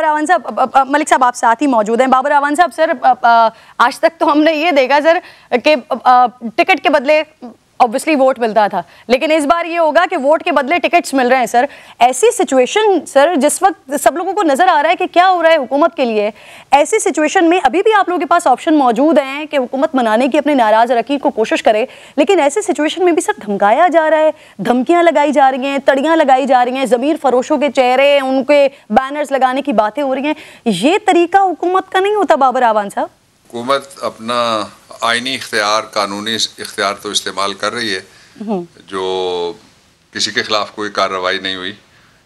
बाबर आवान साहब, मलिक साहब आप साथ ही मौजूद हैं। बाबर आवान साहब सर, आज तक तो हमने ये देखा सर कि टिकट के बदले ऑब्वियसली वोट मिलता था, लेकिन इस बार ये होगा कि वोट के बदले टिकट्स मिल रहे हैं सर। ऐसी सिचुएशन सर जिस वक्त सब लोगों को नजर आ रहा है कि क्या हो रहा है हुकूमत के लिए, ऐसी सिचुएशन में अभी भी आप लोगों के पास ऑप्शन मौजूद हैं कि हुकूमत मनाने की अपने नाराज रकीब को कोशिश करे, लेकिन ऐसी सिचुएशन में भी सर धमकाया जा रहा है, धमकियां लगाई जा रही हैं, तड़ियां लगाई जा रही हैं, ज़मीर फरोशों के चेहरे, उनके बैनर्स लगाने की बातें हो रही हैं। ये तरीका हुकूमत का नहीं होता बाबर आवान साहब। हुकूमत अपना आईनी इख्तियार, कानूनी इख्तियार तो इस्तेमाल कर रही है, जो किसी के खिलाफ कोई कार्रवाई नहीं हुई।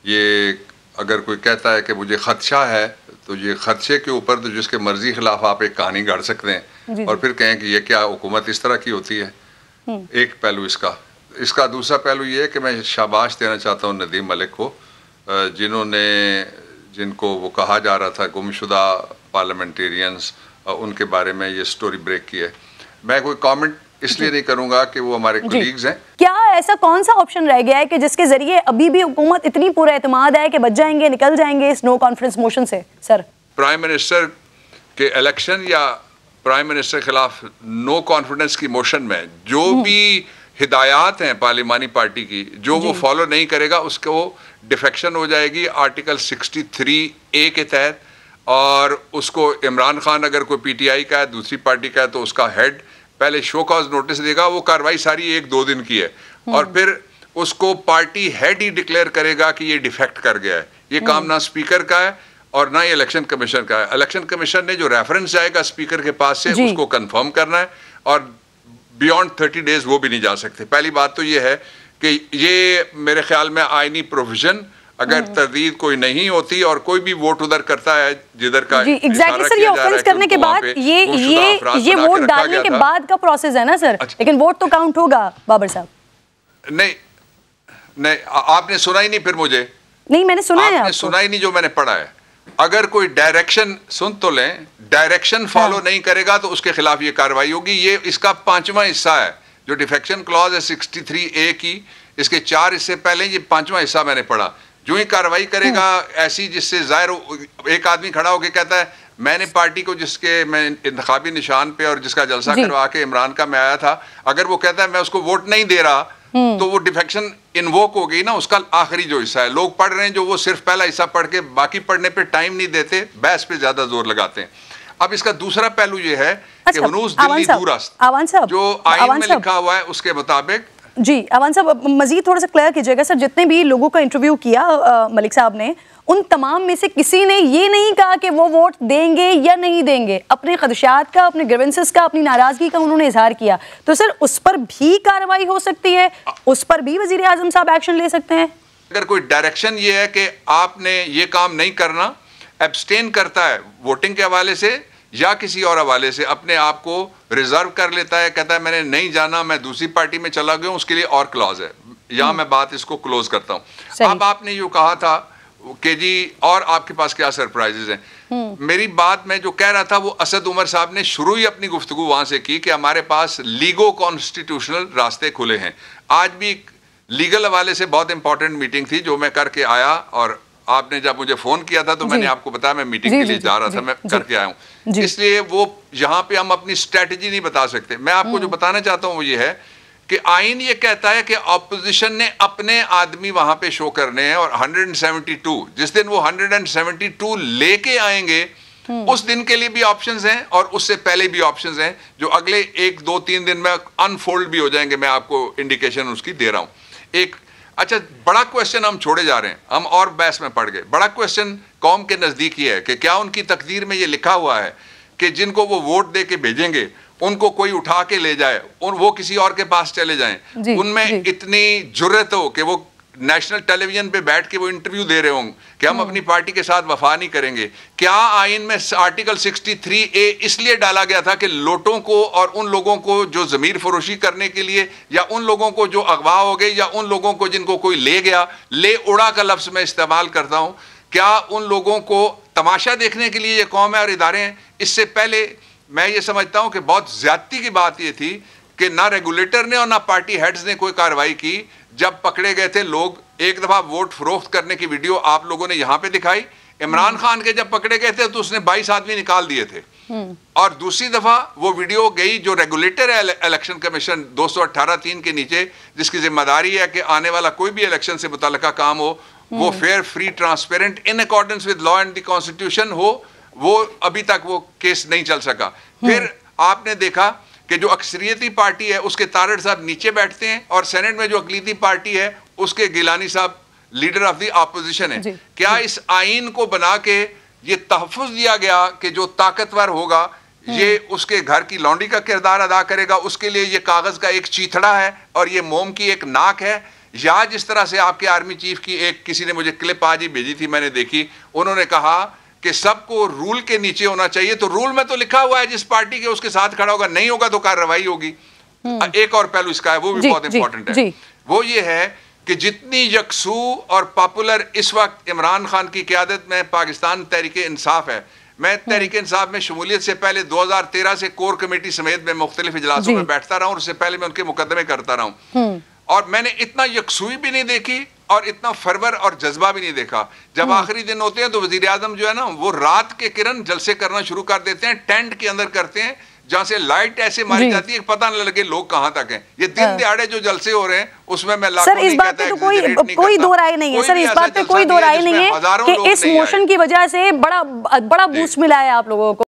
ये अगर कोई कहता है कि मुझे खदशा है, तो ये खदशे के ऊपर तो जिसके मर्जी खिलाफ आप एक कहानी गढ़ सकते हैं और फिर कहें कि ये क्या हुकूमत इस तरह की होती है। एक पहलू इसका दूसरा पहलू ये है कि मैं शाबाश देना चाहता हूँ नदीम मलिक को, जिनको वो कहा जा रहा था गुमशुदा पार्लियामेंटेरियंस, उनके बारे में ये स्टोरी ब्रेक की है। मैं कोई कमेंट इसलिए नहीं करूंगा कि वो हमारे कोलीग्स हैं। क्या ऐसा कौन सा ऑप्शन रह गया है कि जिसके जरिए अभी भी हुकूमत इतनी पूरा एतमाद है कि बच जाएंगे, निकल जाएंगे इस नो कॉन्फ्रेंस मोशन से? सर, प्राइम मिनिस्टर के इलेक्शन या प्राइम मिनिस्टर के खिलाफ नो कॉन्फिडेंस की मोशन में जो भी हिदायत हैं पार्लिमानी पार्टी की, जो वो फॉलो नहीं करेगा उसको डिफेक्शन हो जाएगी आर्टिकल 63A के तहत, और उसको इमरान खान अगर कोई पीटीआई का है, दूसरी पार्टी का है, तो उसका हेड पहले शो कॉज नोटिस देगा। वो कार्रवाई सारी 1-2 दिन की है और फिर उसको पार्टी हेड ही डिक्लेयर करेगा कि ये डिफेक्ट कर गया है। ये काम ना स्पीकर का है और ना ही इलेक्शन कमीशन का है। इलेक्शन कमीशन ने जो रेफरेंस जाएगा स्पीकर के पास से उसको कंफर्म करना है और बियॉन्ड 30 डेज वो भी नहीं जा सकते। पहली बात तो ये है कि ये मेरे ख्याल में आईनी प्रोविजन अगर तरदीद कोई नहीं होती और कोई भी वोट उधर करता है जिधर का एग्जैक्टली सर, ये ऑफेंस करने के बाद ये वोट डालने के बाद का प्रोसेस है ना सर। लेकिन वोट तो काउंट होगा बाबर साहब। नहीं आपने सुना ही नहीं, फिर मुझे नहीं, मैंने सुना है, आपने सुना ही नहीं जो मैंने पढ़ा है। अगर कोई डायरेक्शन सुन तो लें, डायरेक्शन फॉलो नहीं करेगा तो उसके खिलाफ ये कार्रवाई होगी। ये इसका 5वां हिस्सा है जो डिफेक्शन क्लॉज है 63A की, इसके 4 हिस्से पहले, ये 5वां हिस्सा मैंने पढ़ा। जो ही कार्रवाई करेगा ऐसी जिससे जाहिर एक आदमी खड़ा होकर कहता है मैंने पार्टी को जिसके मैं इंतखाबी निशान पे और जिसका जलसा करवा के इमरान का मैं आया था, अगर वो कहता है मैं उसको वोट नहीं दे रहा, तो वो डिफेक्शन इन्वोक हो गई ना। उसका आखिरी जो हिस्सा है, लोग पढ़ रहे हैं जो वो सिर्फ पहला हिस्सा पढ़ के बाकी पढ़ने पे टाइम नहीं देते, बहस पे ज्यादा जोर लगाते हैं। अब इसका दूसरा पहलू ये है कि हुनूस दिल्ली दूरस्त जो आईन में लिखा हुआ है उसके मुताबिक। जी आवान साहब, मजीद थोड़ा सा क्लियर कीजिएगा सर। जितने भी लोगों का इंटरव्यू किया मलिक साहब ने, उन तमाम में से किसी ने ये नहीं कहा कि वो वोट देंगे या नहीं देंगे। अपने खदशात का, अपने ग्रीवेंसेस का, अपनी नाराजगी का उन्होंने इजहार किया। तो सर उस पर भी कार्रवाई हो सकती है, उस पर भी वजीर आजम साहब एक्शन ले सकते हैं। अगर कोई डायरेक्शन ये है कि आपने ये काम नहीं करना, एब्सटेन करता है वोटिंग के हवाले से या किसी और हवाले से, अपने आप को रिजर्व कर लेता है, कहता है मैंने नहीं जाना, मैं दूसरी पार्टी में चला गया हूं, उसके लिए और क्लॉज है। यहाँ मैं बात इसको क्लोज करता हूँ। अब आपने जो कहा था कि जी और आपके पास क्या सरप्राइजेज हैं, मेरी बात में जो कह रहा था वो असद उमर साहब ने शुरू ही अपनी गुफ्तगू वहां से की कि हमारे पास लीगो कॉन्स्टिट्यूशनल रास्ते खुले हैं। आज भी लीगल हवाले से बहुत इंपॉर्टेंट मीटिंग थी जो मैं करके आया, और आपने जब मुझे फोन किया था तो मैंने आपको बताया मैं मीटिंग के लिए जा रहा था, मैं करके आया हूं। इसलिए वो यहाँ पे हम अपनी स्ट्रेटजी नहीं बता सकते। मैं आपको जो बताना चाहता हूँ वो ये है कि आईन ये कहता है कि ऑपोजिशन ने अपने आदमी वहां पे शो करने हैं, और 172 जिस दिन वो 172 लेके आएंगे उस दिन के लिए भी ऑप्शंस हैं और उससे पहले भी ऑप्शंस हैं जो अगले 1-2-3 दिन में अनफोल्ड भी हो जाएंगे। मैं आपको इंडिकेशन उसकी दे रहा हूं। एक अच्छा बड़ा क्वेश्चन हम छोड़े जा रहे हैं, हम और बहस में पड़ गए। बड़ा क्वेश्चन कौम के नजदीक ही है कि क्या उनकी तकदीर में ये लिखा हुआ है कि जिनको वो वोट दे के भेजेंगे उनको कोई उठा के ले जाए और वो किसी और के पास चले जाएं। उनमें इतनी जुर्रत हो कि वो नेशनल टेलीविजन पे बैठ के वो इंटरव्यू दे रहे होंगे कि हम अपनी पार्टी के साथ वफा नहीं करेंगे। क्या आईन में आर्टिकल 63A इसलिए डाला गया था कि लोटों को और उन लोगों को जो ज़मीर फरोशी करने के लिए, या उन लोगों को जो अगवा हो गए, या उन लोगों को जिनको कोई ले गया, ले उड़ा का लफ्ज़ मैं इस्तेमाल करता हूँ, क्या उन लोगों को तमाशा देखने के लिए ये कौम है और इदारे हैं? इससे पहले मैं ये समझता हूँ कि बहुत ज़्यादती की बात ये थी कि ना रेगुलेटर ने और ना पार्टी हेड्स ने कोई कार्रवाई की। जब पकड़े गए थे लोग, एक दफ़ा वोट फरोख्त करने की वीडियो आप लोगों ने यहाँ पे दिखाई, इमरान खान के जब पकड़े गए थे तो उसने 22 आदमी निकाल दिए थे। और दूसरी दफा वो वीडियो गई जो रेगुलेटर है इलेक्शन कमीशन 218(3) के नीचे, जिसकी जिम्मेदारी है कि आने वाला कोई भी इलेक्शन से मुतल्लिका काम हो वो fair, free, transparent, in accordance with law and the constitution हो, वो अभी तक वो केस नहीं चल सका। फिर आपने देखा कि जो अक्सरियती पार्टी है उसके तारड़ साहब नीचे बैठते हैं और सेनेट में जो अकलीती पार्टी है उसके गिलानी साहब लीडर ऑफ द ऑपोजिशन है। क्या इस आइन को बना के ये तहफ़्फ़ुज़ दिया गया कि जो ताकतवर होगा ये उसके घर की लौंडी का किरदार अदा करेगा, उसके लिए ये कागज का एक चीथड़ा है और ये मोम की एक नाक है? या जिस तरह से आपके आर्मी चीफ की एक किसी ने मुझे क्लिप आज ही भेजी थी, मैंने देखी, उन्होंने कहा कि सबको रूल के नीचे होना चाहिए। तो रूल में तो लिखा हुआ है जिस पार्टी के उसके साथ खड़ा होगा, नहीं होगा तो कार्रवाई होगी। एक और पहलू इसका है, वो भी बहुत इंपॉर्टेंट है, वो ये है कि जितनी यकसू और पॉपुलर इस वक्त इमरान खान की क़यादत में पाकिस्तान तहरीक इंसाफ है, मैं तहरीक इंसाफ में शमूलियत से पहले 2013 से कोर कमेटी समेत में मुख्तलिफ इजलासों में बैठता रहा हूँ, उससे पहले मैं उनके मुकदमे करता रहा हूँ, और मैंने इतना यकसुई भी नहीं देखी और इतना फरवर और जज्बा भी नहीं देखा। जब आखिरी दिन होते हैं तो वजीर आजम जो है ना वो रात के किरण जलसे करना शुरू कर देते हैं, टेंट के अंदर करते हैं जहां से लाइट ऐसे मारी जाती है पता न लगे लोग कहां तक हैं। ये दिन दिहाड़े जो जलसे हो रहे हैं उसमें मैं सर इस बात पे तो कोई दो राय नहीं है, सर इस बात पे कोई दो राय नहीं है कि इस मोशन की वजह से बड़ा बूस्ट मिला है आप लोगों को।